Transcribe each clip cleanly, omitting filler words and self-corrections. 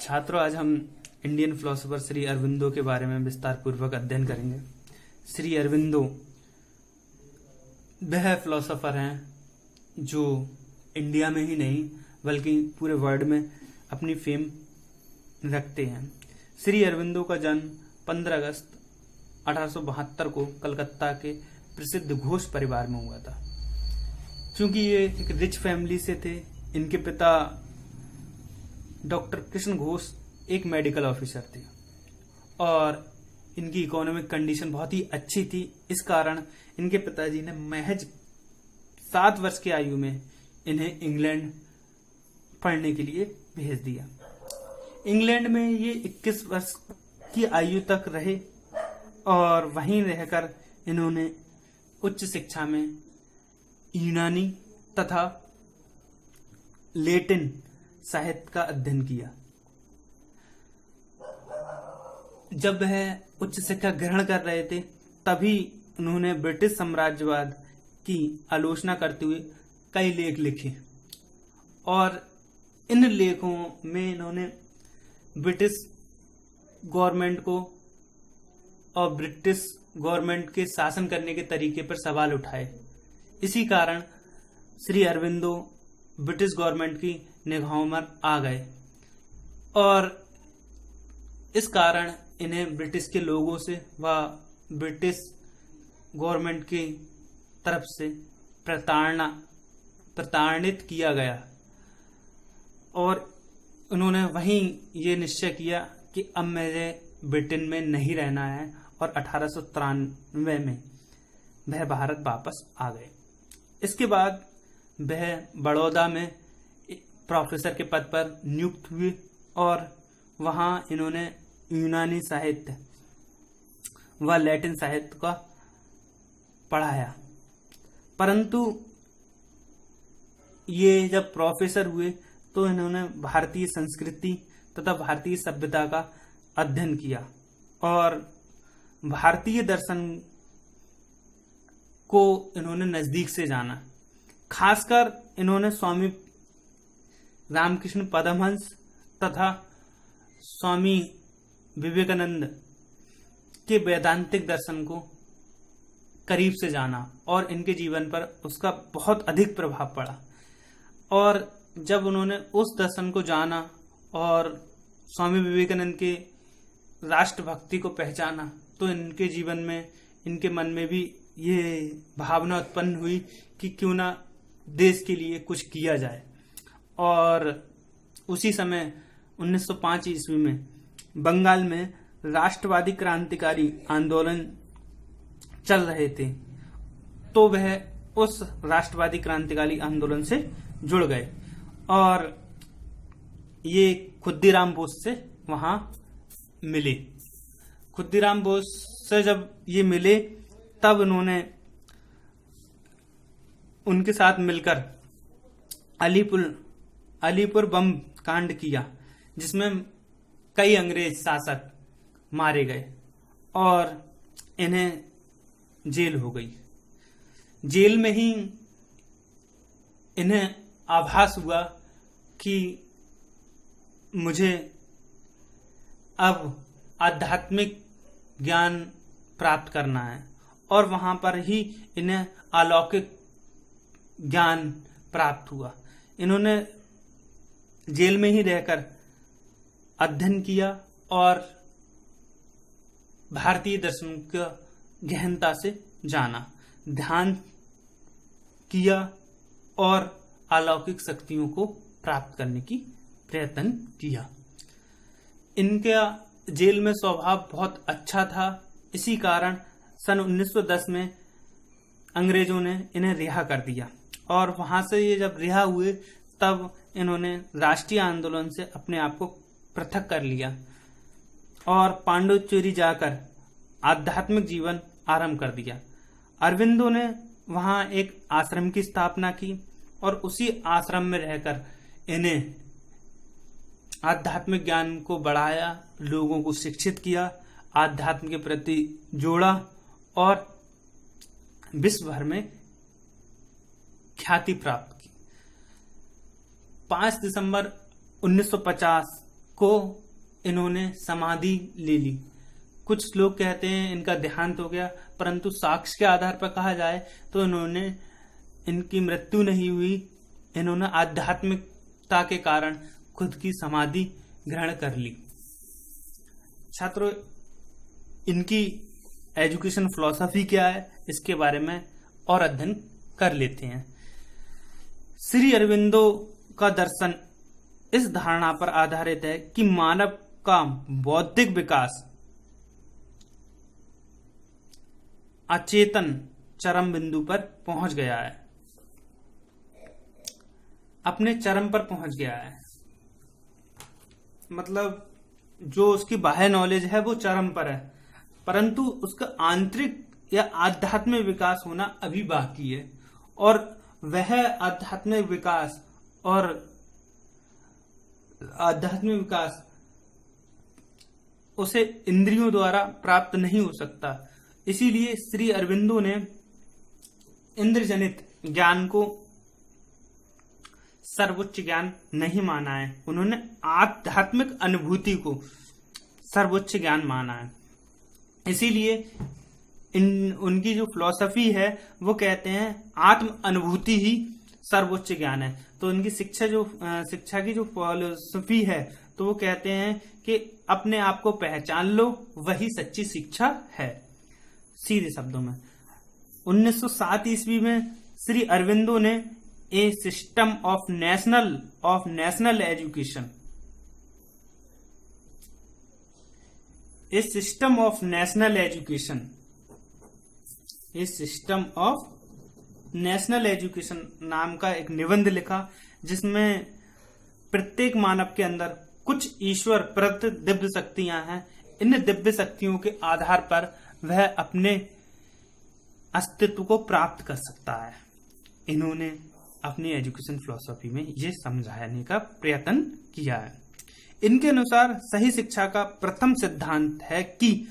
छात्रों, आज हम इंडियन फिलोसोफर श्री अरविंदो के बारे में विस्तार पूर्वक अध्ययन करेंगे। श्री अरविंदो वह फिलोसोफर हैं जो इंडिया में ही नहीं बल्कि पूरे वर्ल्ड में अपनी फेम रखते हैं। श्री अरविंदो का जन्म 15 अगस्त 1872 को कलकत्ता के प्रसिद्ध घोष परिवार में हुआ था। क्योंकि ये एक रिच फैमिली से थे, इनके पिता डॉक्टर कृष्ण घोष एक मेडिकल ऑफिसर थे और इनकी इकोनॉमिक कंडीशन बहुत ही अच्छी थी। इस कारण इनके पिताजी ने महज 7 वर्ष की आयु में इन्हें इंग्लैंड पढ़ने के लिए भेज दिया। इंग्लैंड में ये 21 वर्ष की आयु तक रहे और वहीं रहकर इन्होंने उच्च शिक्षा में यूनानी तथा लैटिन साहित्य का अध्ययन किया। जब वह उच्च शिक्षा ग्रहण कर रहे थे तभी उन्होंने ब्रिटिश साम्राज्यवाद की आलोचना करते हुए कई लेख लिखे और इन लेखों में इन्होंने ब्रिटिश गवर्नमेंट को और ब्रिटिश गवर्नमेंट के शासन करने के तरीके पर सवाल उठाए। इसी कारण श्री अरविंदो ब्रिटिश गवर्नमेंट की निगाहों में आ गए और इस कारण इन्हें ब्रिटिश के लोगों से व ब्रिटिश गवर्नमेंट की तरफ से प्रताड़ित किया गया और उन्होंने वहीं ये निश्चय किया कि अब मुझे ब्रिटेन में नहीं रहना है और 1893 में वह भारत वापस आ गए। इसके बाद वह बड़ौदा में प्रोफेसर के पद पर नियुक्त हुए और वहां इन्होंने यूनानी साहित्य व लैटिन साहित्य का पढ़ाया। परंतु ये जब प्रोफेसर हुए तो इन्होंने भारतीय संस्कृति तथा भारतीय सभ्यता का अध्ययन किया और भारतीय दर्शन को इन्होंने नजदीक से जाना। खासकर इन्होंने स्वामी रामकृष्ण परमहंस तथा स्वामी विवेकानंद के वैदांतिक दर्शन को करीब से जाना और इनके जीवन पर उसका बहुत अधिक प्रभाव पड़ा। और जब उन्होंने उस दर्शन को जाना और स्वामी विवेकानंद के राष्ट्रभक्ति को पहचाना तो इनके जीवन में, इनके मन में भी ये भावना उत्पन्न हुई कि क्यों ना देश के लिए कुछ किया जाए। और उसी समय 1905 ईस्वी में बंगाल में राष्ट्रवादी क्रांतिकारी आंदोलन चल रहे थे तो वह उस राष्ट्रवादी क्रांतिकारी आंदोलन से जुड़ गए और ये खुद्दीराम बोस से वहां मिले। खुद्दीराम बोस से जब ये मिले तब उन्होंने उनके साथ मिलकर अलीपुर बम कांड किया जिसमें कई अंग्रेज शासक मारे गए और इन्हें जेल हो गई। जेल में ही इन्हें आभास हुआ कि मुझे अब आध्यात्मिक ज्ञान प्राप्त करना है और वहां पर ही इन्हें अलौकिक ज्ञान प्राप्त हुआ। इन्होंने जेल में ही रहकर अध्ययन किया और भारतीय दर्शन को गहनता से जाना, ध्यान किया और अलौकिक शक्तियों को प्राप्त करने की प्रयत्न किया। इनका जेल में स्वभाव बहुत अच्छा था। इसी कारण सन 1910 में अंग्रेजों ने इन्हें रिहा कर दिया और वहां से ये जब रिहा हुए तब इन्होंने राष्ट्रीय आंदोलन से अपने आप को पृथक कर लिया और पांडिचेरी जाकर आध्यात्मिक जीवन आरंभ कर दिया। अरविंदो ने वहां एक आश्रम की स्थापना की और उसी आश्रम में रहकर इन्हें आध्यात्मिक ज्ञान को बढ़ाया, लोगों को शिक्षित किया, आध्यात्म के प्रति जोड़ा और विश्व भर में ख्याति प्राप्त की। 5 दिसंबर 1950 को इन्होंने समाधि ले ली। कुछ लोग कहते हैं इनका देहांत हो गया, परंतु साक्ष्य के आधार पर कहा जाए तो इनकी मृत्यु नहीं हुई। इन्होंने आध्यात्मिकता के कारण खुद की समाधि ग्रहण कर ली। छात्रों, इनकी एजुकेशन फिलॉसफी क्या है, इसके बारे में और अध्ययन कर लेते हैं। श्री अरविंदो का दर्शन इस धारणा पर आधारित है कि मानव का बौद्धिक विकास अचेतन चरम बिंदु पर पहुंच गया है, अपने चरम पर पहुंच गया है। मतलब जो उसकी बाह्य नॉलेज है वो चरम पर है, परंतु उसका आंतरिक या आध्यात्मिक विकास होना अभी बाकी है। और वह आध्यात्मिक विकास उसे इंद्रियों द्वारा प्राप्त नहीं हो सकता। इसीलिए श्री अरविंदो ने इंद्रजनित ज्ञान को सर्वोच्च ज्ञान नहीं माना है। उन्होंने आध्यात्मिक अनुभूति को सर्वोच्च ज्ञान माना है। इसीलिए उनकी जो फिलॉसफी है वो कहते हैं आत्म अनुभूति ही सर्वोच्च ज्ञान है। तो उनकी शिक्षा की जो फिलॉसफी है तो वो कहते हैं कि अपने आप को पहचान लो, वही सच्ची शिक्षा है। सीधे शब्दों में 1907 ईस्वी में श्री अरविंदो ने a system of national education system of national education नाम का एक निबंध लिखा, जिसमें प्रत्येक मानव के अंदर कुछ ईश्वर प्रदत्त दिव्य शक्तियां हैं। इन दिव्य शक्तियों के आधार पर वह अपने अस्तित्व को प्राप्त कर सकता है। इन्होंने अपनी एजुकेशन फिलॉसफी में ये समझाने का प्रयत्न किया है। इनके अनुसार सही शिक्षा का प्रथम सिद्धांत है कि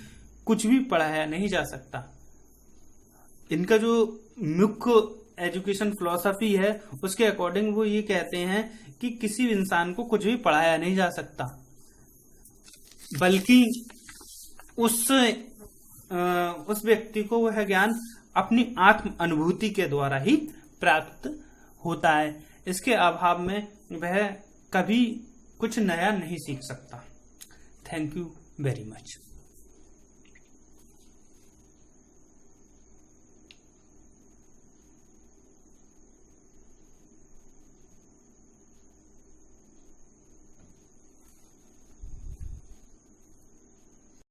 कुछ भी पढ़ाया नहीं जा सकता। इनका जो मुख्य एजुकेशन फिलॉसफी है उसके अकॉर्डिंग वो ये कहते हैं कि किसी इंसान को कुछ भी पढ़ाया नहीं जा सकता, बल्कि उस व्यक्ति को वह ज्ञान अपनी आत्म अनुभूति के द्वारा ही प्राप्त होता है। इसके अभाव में वह कभी कुछ नया नहीं सीख सकता। Thank you very much.